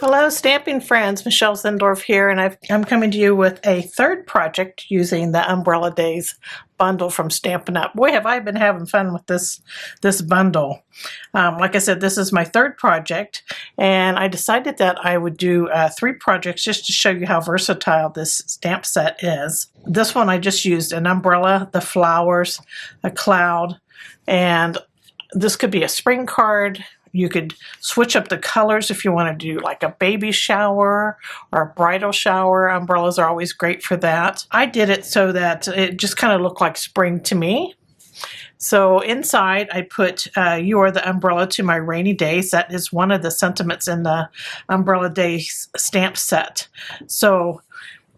Hello stamping friends, Michelle Zindorf here, and I'm coming to you with a third project using the Umbrella Days bundle from Stampin' Up. Boy, have I been having fun with this bundle. Like I said, this is my third project, and I decided that I would do 3 projects just to show you how versatile this stamp set is. This one I just used an umbrella, the flowers, a cloud, and this could be a spring card. You could switch up the colors if you want to do like a baby shower or a bridal shower. Umbrellas are always great for that. I did it so that it just kind of looked like spring to me. So inside I put You Are the Umbrella to My Rainy Days. That is one of the sentiments in the Umbrella Days stamp set. So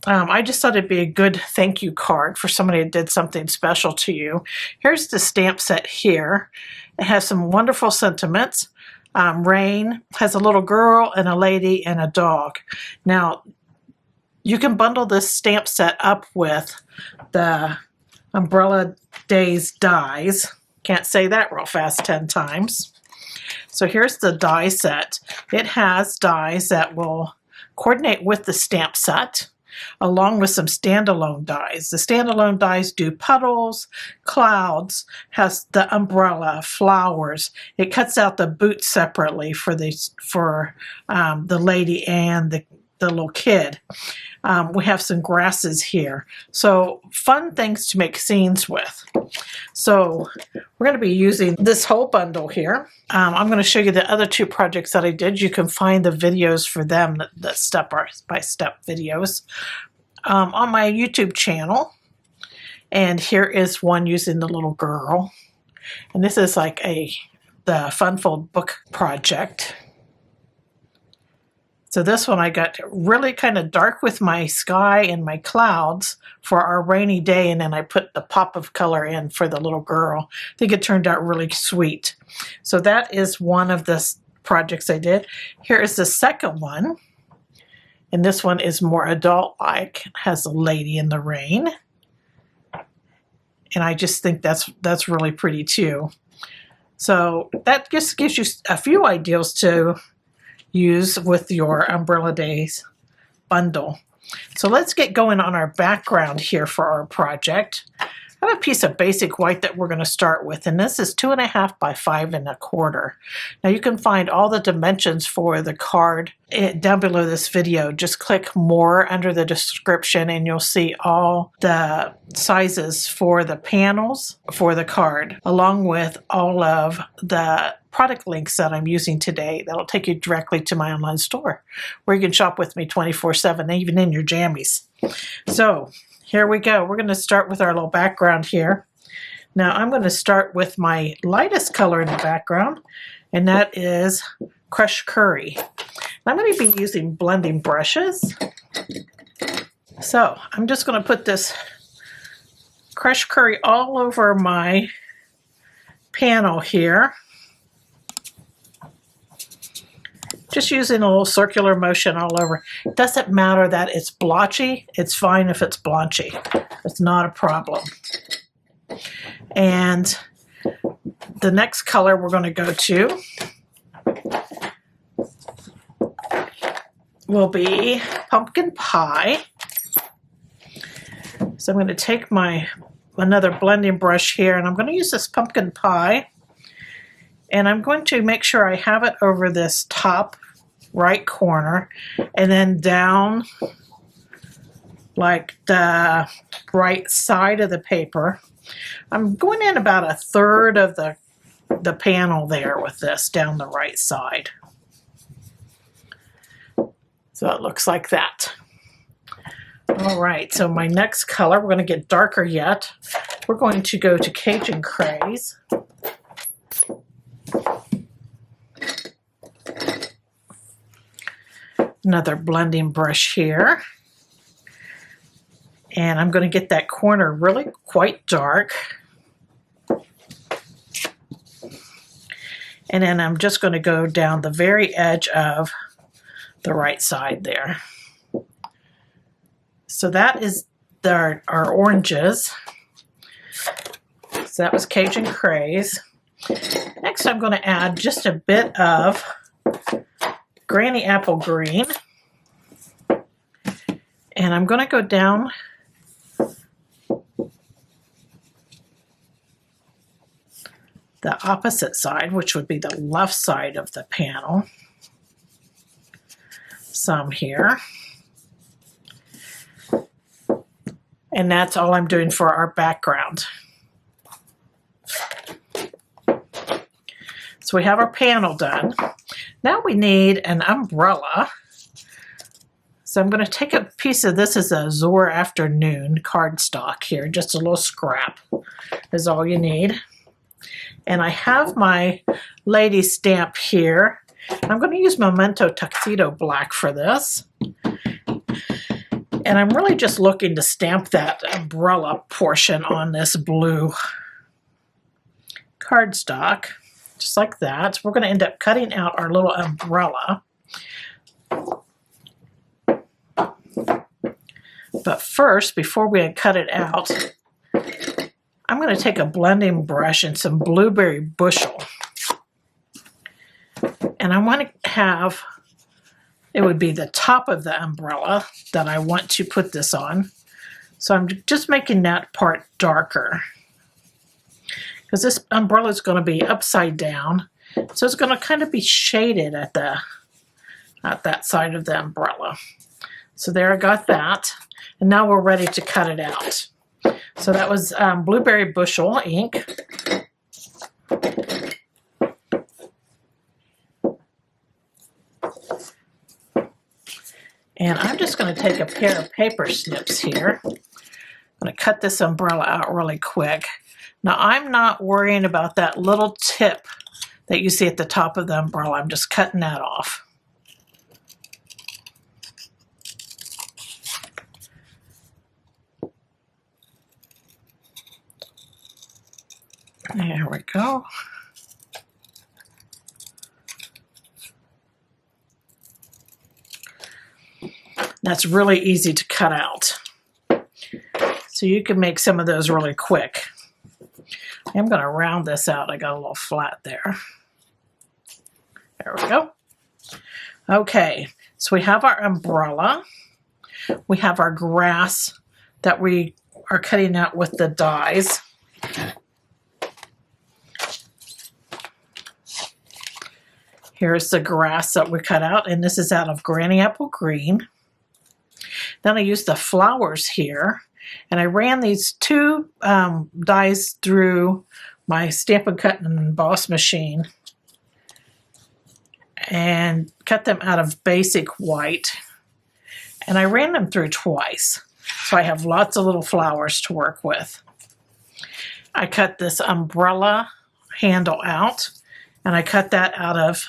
I just thought it'd be a good thank you card for somebody that did something special to you. Here's the stamp set here. It has some wonderful sentiments. Rain has a little girl and a lady and a dog. Now, you can bundle this stamp set up with the Umbrella Days dies. Can't say that real fast 10 times. So here's the die set. It has dies that will coordinate with the stamp set, along with some standalone dies. The standalone dies do puddles, clouds, has the umbrella, flowers. It cuts out the boots separately for the lady and the little kid. We have some grasses here. So fun things to make scenes with. So we're going to be using this whole bundle here. I'm going to show you the other 2 projects that I did. You can find the videos for them, the step-by-step videos, on my YouTube channel. And here is one using the little girl. And this is like the Funfold book project. So this one I got really kind of dark with my sky and my clouds for our rainy day, and then I put the pop of color in for the little girl. I think it turned out really sweet. So that is one of the projects I did. Here is the second one, and this one is more adult-like. It has a lady in the rain, and I just think that's really pretty too. So that just gives you a few ideas to use with your Umbrella Days bundle. So let's get going on our background here for our project. I have a piece of basic white that we're going to start with, and this is 2.5 by 5 1/4. Now you can find all the dimensions for the card down below this video. Just click more under the description and you'll see all the sizes for the panels for the card, along with all of the product links that I'm using today. That'll take you directly to my online store where you can shop with me 24/7, even in your jammies. So here we go. We're going to start with our little background here. Now I'm going to start with my lightest color in the background, and that is Crushed Curry. I'm going to be using blending brushes. So I'm just going to put this Crushed Curry all over my panel here. Just using a little circular motion all over. It doesn't matter that it's blotchy. It's fine if it's blotchy. It's not a problem. And the next color we're going to go to will be Pumpkin Pie. So I'm going to take another blending brush here, and I'm going to use this Pumpkin Pie. And I'm going to make sure I have it over this top right corner and then down like the right side of the paper. I'm going in about 1/3 of the panel there with this down the right side. So it looks like that. All right, so my next color, we're going to get darker yet. We're going to go to Cajun Craze. Another blending brush here. And I'm going to get that corner really quite dark. And then I'm just going to go down the very edge of the right side there. So that is our oranges. So that was Cajun Craze. Next I'm going to add just a bit of Granny Apple Green. And I'm going to go down the opposite side, which would be the left side of the panel. Some here. And that's all I'm doing for our background. So we have our panel done. Now we need an umbrella. So I'm going to take a piece of this is a Azure Afternoon cardstock here. Just a little scrap is all you need. And I have my lady stamp here. I'm going to use Memento Tuxedo Black for this. And I'm really just looking to stamp that umbrella portion on this blue cardstock, just like that. So we're going to end up cutting out our little umbrella. But first, before we cut it out, I'm going to take a blending brush and some blueberry bushel. And I want to have, it would be the top of the umbrella that I want to put this on. So I'm just making that part darker. Because this umbrella is going to be upside down. So it's going to kind of be shaded at that side of the umbrella. So there, I got that. And now we're ready to cut it out. So that was blueberry bushel ink. And I'm just going to take a pair of paper snips here. I'm going to cut this umbrella out really quick. Now I'm not worrying about that little tip that you see at the top of the umbrella. I'm just cutting that off. There we go. That's really easy to cut out. So you can make some of those really quick. I'm going to round this out. I got a little flat there. There we go. Okay, so we have our umbrella. We have our grass that we are cutting out with the dies. Here's the grass that we cut out, and this is out of Granny Apple Green. Then I used the flowers here, and I ran these two dies through my Stampin' Cut and Emboss machine and cut them out of basic white. And I ran them through twice, so I have lots of little flowers to work with. I cut this umbrella handle out, and I cut that out of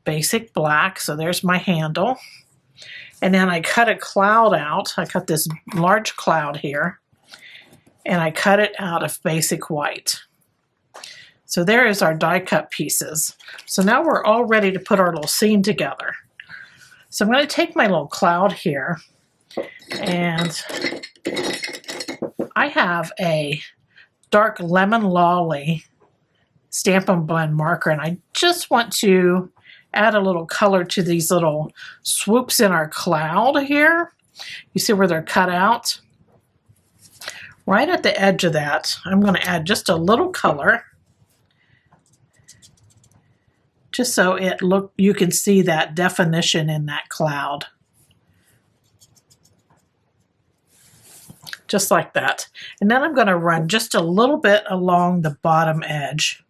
basic black, so there's my handle. And then I cut a cloud out. I cut this large cloud here, and I cut it out of basic white. So there is our die cut pieces. So now we're all ready to put our little scene together. So I'm going to take my little cloud here, and I have a dark lemon lolly Stampin' Blend marker, and I just want to add a little color to these little swoops in our cloud here. You see where they're cut out? Right at the edge of that, I'm going to add just a little color, just so you can see that definition in that cloud. Just like that. And then I'm going to run just a little bit along the bottom edge,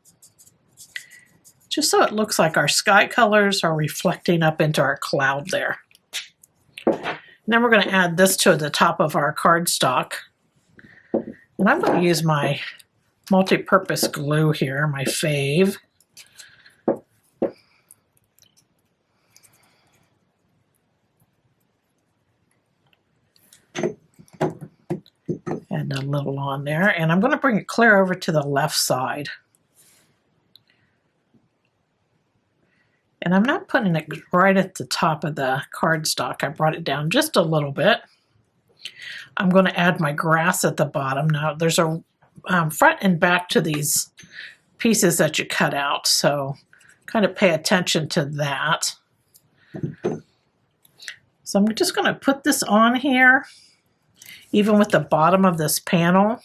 just so it looks like our sky colors are reflecting up into our cloud there. And then we're going to add this to the top of our cardstock. And I'm going to use my multi-purpose glue here, my fave. Add a little on there. And I'm going to bring it clear over to the left side. And I'm not putting it right at the top of the cardstock. I brought it down just a little bit. I'm going to add my grass at the bottom. Now there's a front and back to these pieces that you cut out. So kind of pay attention to that. So I'm just going to put this on here, even with the bottom of this panel.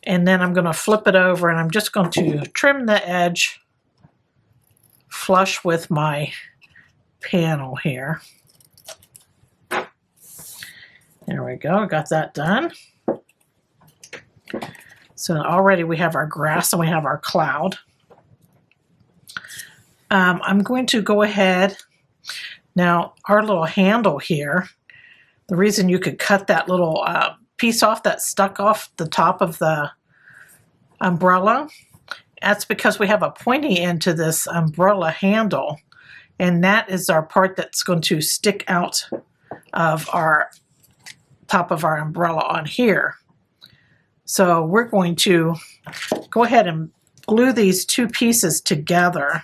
And then I'm going to flip it over and I'm just going to trim the edge flush with my panel here. There we go, got that done. So already we have our grass and we have our cloud. I'm going to go ahead. Now, our little handle here, the reason you could cut that little piece off that stuck off the top of the umbrella, that's because we have a pointy end to this umbrella handle, and that is our part that's going to stick out of our top of our umbrella on here. So we're going to go ahead and glue these two pieces together.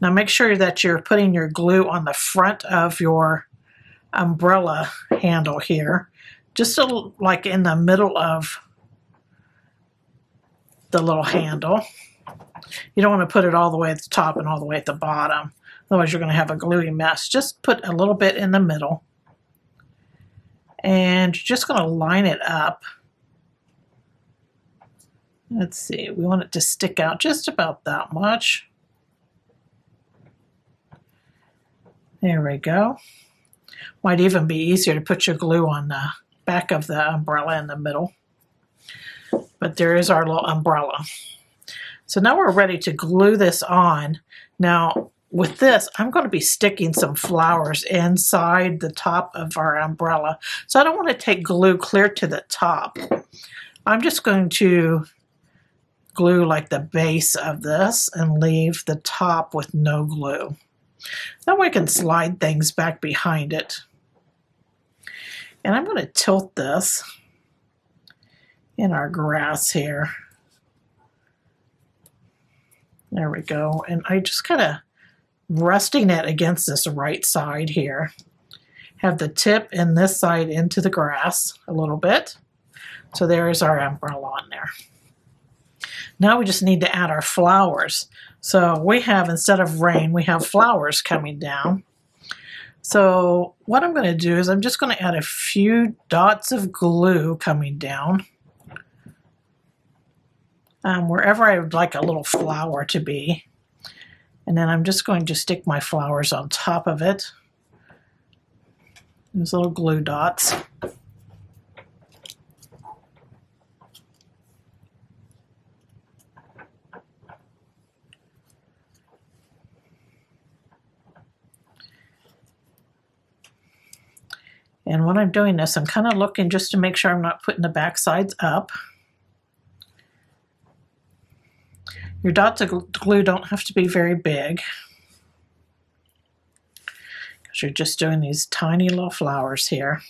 Now make sure that you're putting your glue on the front of your umbrella handle here, just like in the middle of the little handle. You don't want to put it all the way at the top and all the way at the bottom, otherwise you're going to have a gluey mess. Just put a little bit in the middle, and you're just going to line it up. Let's see, we want it to stick out just about that much. There we go. Might even be easier to put your glue on the back of the umbrella in the middle. But there is our little umbrella. So now we're ready to glue this on. Now with this, I'm going to be sticking some flowers inside the top of our umbrella. So I don't want to take glue clear to the top. I'm just going to glue like the base of this and leave the top with no glue. Then we can slide things back behind it. And I'm going to tilt this in our grass here. There we go. And I just kind of resting it against this right side here. Have the tip in this side into the grass a little bit. So there's our umbrella on there. Now we just need to add our flowers. So we have, instead of rain, we have flowers coming down. So what I'm going to do is I'm just going to add a few dots of glue coming down. Wherever I would like a little flower to be. And then I'm just going to stick my flowers on top of it. Those little glue dots. And when I'm doing this, I'm kind of looking just to make sure I'm not putting the back sides up. Your dots of glue don't have to be very big, because you're just doing these tiny little flowers here.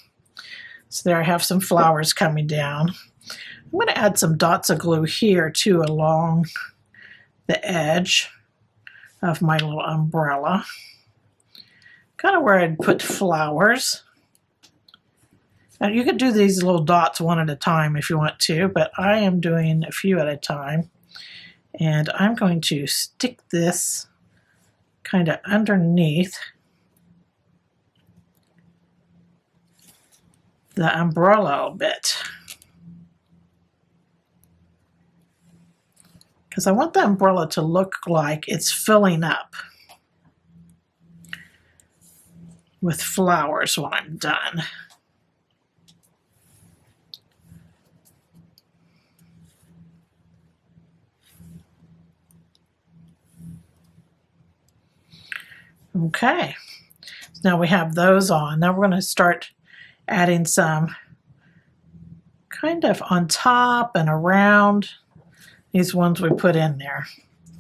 So there I have some flowers coming down. I'm going to add some dots of glue here too along the edge of my little umbrella. Kind of where I'd put flowers. Now you could do these little dots one at a time if you want to, but I am doing a few at a time. And I'm going to stick this kind of underneath the umbrella a bit. Because I want the umbrella to look like it's filling up with flowers when I'm done. Okay, so now we have those on. Now we're going to start adding some kind of on top and around these ones we put in there.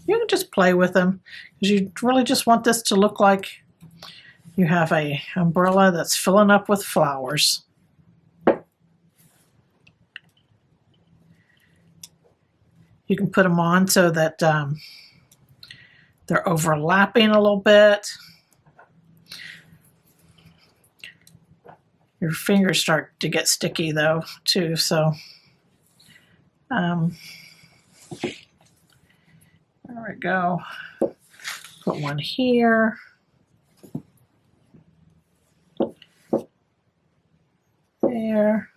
You can just play with them, because you really just want this to look like you have a umbrella that's filling up with flowers. You can put them on so that they're overlapping a little bit. Your fingers start to get sticky though too, so there we go. Put one here. There.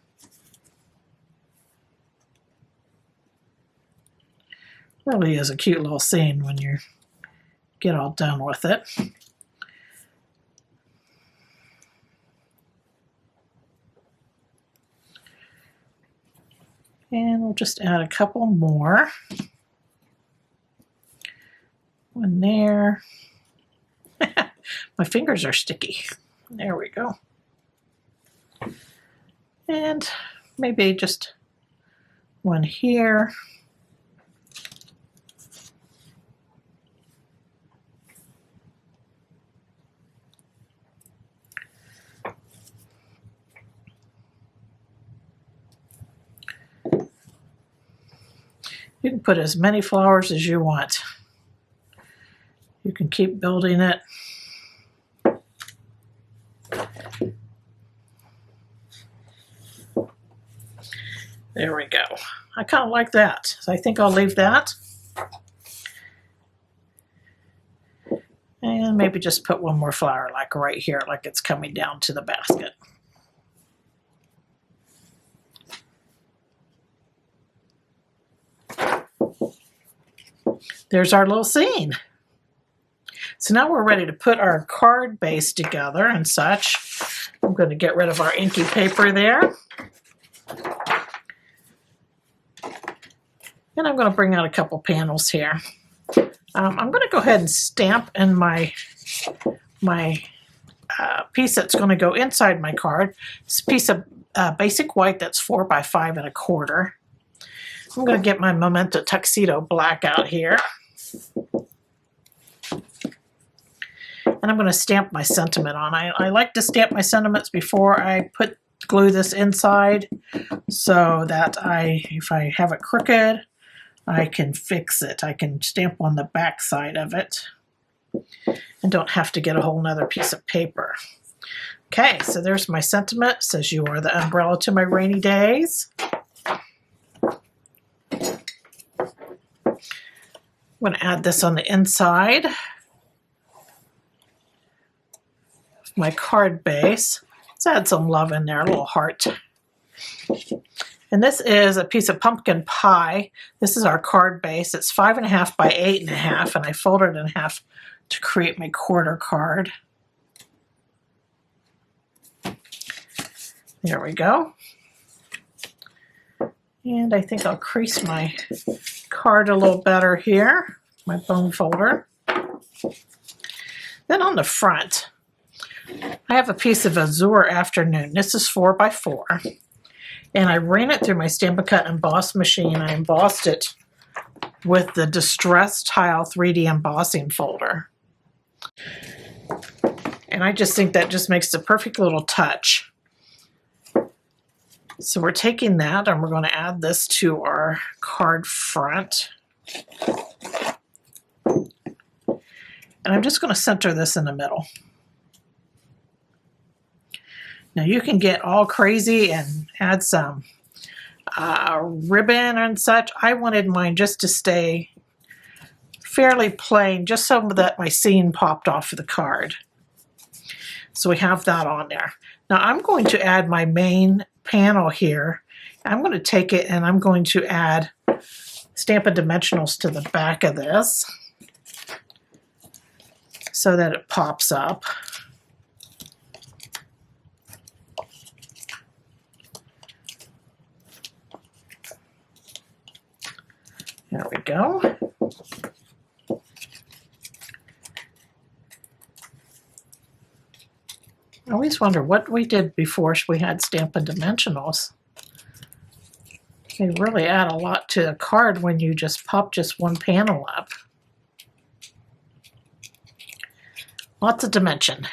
Really is a cute little scene when you get all done with it. And we'll just add a couple more. One there. My fingers are sticky. There we go. And maybe just one here. You can put as many flowers as you want. You can keep building it. There we go. I kind of like that. So I think I'll leave that. And maybe just put one more flower like right here, like it's coming down to the basket. There's our little scene. So now we're ready to put our card base together and such. I'm going to get rid of our inky paper there. And I'm going to bring out a couple panels here. I'm going to go ahead and stamp in my piece that's going to go inside my card. It's a piece of basic white that's 4 by 5 1/4. I'm going to get my Memento Tuxedo black out here. And I'm going to stamp my sentiment on. I like to stamp my sentiments before I glue this inside so that if I have it crooked, I can fix it. I can stamp on the back side of it and don't have to get a whole nother piece of paper. Okay, so there's my sentiment. It says, "You are the umbrella to my rainy days." I'm going to add this on the inside of my card base. Let's add some love in there, a little heart. And this is a piece of pumpkin pie. This is our card base. It's 5 1/2 by 8 1/2, and I folded it in half to create my quarter card. There we go. And I think I'll crease my card a little better here, my bone folder. Then on the front, I have a piece of Azure Afternoon. This is 4 by 4. And I ran it through my Stampin' Cut emboss machine. I embossed it with the Distress Tile 3D embossing folder. And I just think that just makes the perfect little touch. So we're taking that and we're going to add this to our card front. And I'm just going to center this in the middle. Now you can get all crazy and add some ribbon and such. I wanted mine just to stay fairly plain, just so that my scene popped off of the card. So we have that on there. Now I'm going to add my main panel here. I'm going to take it and I'm going to add Stampin' Dimensionals to the back of this so that it pops up. There we go. I always wonder what we did before we had Stampin' Dimensionals. They really add a lot to a card when you just pop just one panel up. Lots of dimension.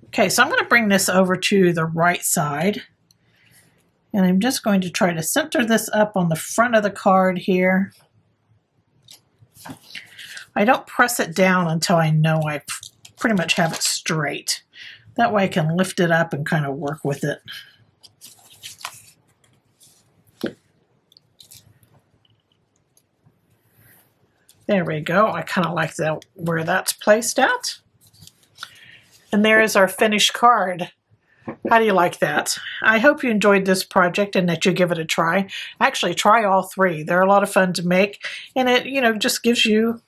Okay, so I'm going to bring this over to the right side. And I'm just going to try to center this up on the front of the card here. I don't press it down until I know I pretty much have it straight. That way I can lift it up and kind of work with it. There we go. I kind of like that where that's placed at. And there is our finished card. How do you like that? I hope you enjoyed this project and that you give it a try. Actually, try all three. They're a lot of fun to make, and it, just gives you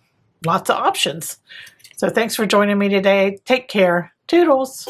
lots of options. So thanks for joining me today. Take care. Toodles.